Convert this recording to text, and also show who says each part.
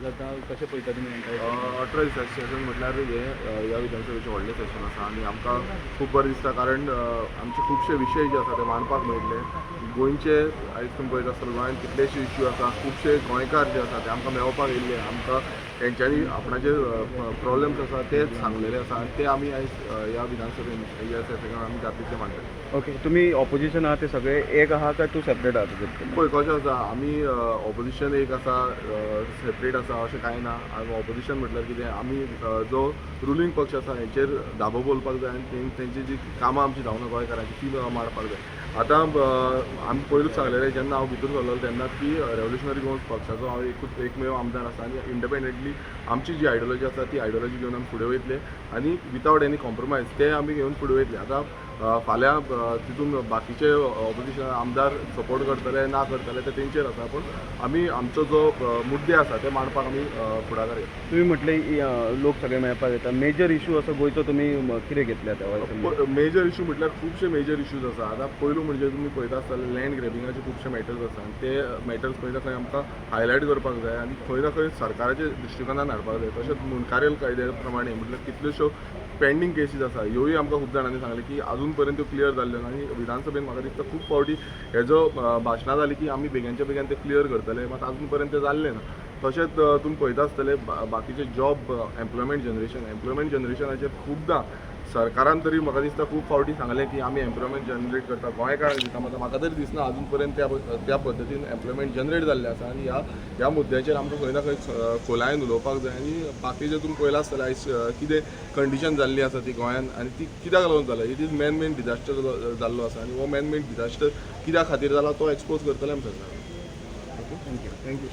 Speaker 1: जाता कशें पळयता तुमी हांकां?
Speaker 2: 18 दिसाचें सेशन म्हटल्यार हे ह्या विधानसभेचें व्हडलें सेशन आसा आनी आमकां खूब बरें दिसता कारण आमचे खुबशे विशय जे आसा ते मांडपाक मेळटले. गोंयचे आयज तुमी पळयता आसतलो गोंयांत कितलेशे इश्यू आसा, खुबशे गोंयकार जे आसा ते आमकां मेळपाक येयल्ले, आमकां तेंच्यांनी आपणाचे प्रॉब्लेम्स आसा ते सांगलेले आसा आनी ते आमी आयज ह्या विधानसभेन ह्या सेशनान आमी जातीचे मांडटले.
Speaker 1: ओके, तुमी ऑपोजिशन आहा ते सगळे एक आहा काय तूं सेपरेट आहा तुजे?
Speaker 2: पळय कशें आसा, आमी ऑपोजिशन एक आसा, सेपरेट आसा अशें कांय ना. ऑपोजिशन म्हटल्यार कितें, आमी जो रुलींग पक्ष आसा हेचेर दाबो बोलपाक जाय आनी तेंची जी कामां आमची जावना गोंयकारांची ती मारपाक जाय. आतां आमी पयलूच सांगलेलें जेन्ना हांव भितर सरलों तेन्ना की रेव्होल्युशनरी गोवन्स पक्षाचो हांव एकमेव आमदार आसा आनी इंडिपेंडंटली आमची जी आयडियोलॉजी आसा ती आयडियोलॉजी घेवन आमी फुडें वयतले आनी विथआवट एनी कॉम्प्रोमायज ते आमी घेवन फुडें वयतले. आतां फाल्यां तितून बाकीचे ऑपोजिशन आमदार सपोर्ट करतले ना करतले ते तेंचेर आसा, पूण आमी आमचो जो मुद्दे आसा ते मांडपाक आमी फुडाकार घेता.
Speaker 1: तुम्ही म्हटले लोक सगळे मेळपाक येता, मेजर इशू असो गोंयचो तुमी कितें घेतल्या त्या?
Speaker 2: मेजर इशू म्हटल्यार खुबशे मेजर इश्यूज आसा. आतां पयलू म्हणजे तुमी पळयता आसतले लँड ग्रॅबिंगाचे खुबशे मॅटर्स आसा आनी ते मॅटर्स खंय ना खंय आमकां हायलायट करपाक जाय आनी खंय ना खंय सरकाराच्या दृश्टिकोनान हाडपाक जाय. तशेंच मुनकारेल कायद्या प्रमाणे म्हटल्यार कितल्योश्यो पेंडींग केसीस आसा, ह्योय आमकां खूब जाणांनी सांगले की अजून पर्यंत त्यो क्लियर जाल्ल्यो ना आनी विधानसभेन म्हाका दिसता खूब फावटी हेजो भाशणां जाली की आमी बेगीनच्या बेगीन ते क्लियर करतले, मात अजून पर्यंत ते जाल्ले ना. तशेंच तुमी पळयता आसतले बाकीचे जॉब एम्प्लॉयमेंट जनरेशनाचेर खुबदां सरकारान तरी म्हाका दिसता खूब फावटी सांगलें की आमी एम्प्लॉयमेंट जनरेट करता, गोंयकारांक दिता, मात म्हाका तरी दिसना अजून पर्यंत त्या पद्दतीन एम्प्लॉयमेंट जनरेट जाल्लें आसा आनी ह्या मुद्द्याचेर आमकां खंय ना खंय खोलायेन उलोवपाक जाय. आनी बाकीचे तुमी पळयलां आसतलें आयज कितें कंडिशन जाल्ली आसा ती गोंयान आनी ती कित्याक लागून जाला, it is man made disaster जाल्लो आसा आनी हो मॅन मेड डिजास्टर कित्या खातीर जाला तो एक्सपोज करतले आमी सरकार.
Speaker 1: Okay, thank you.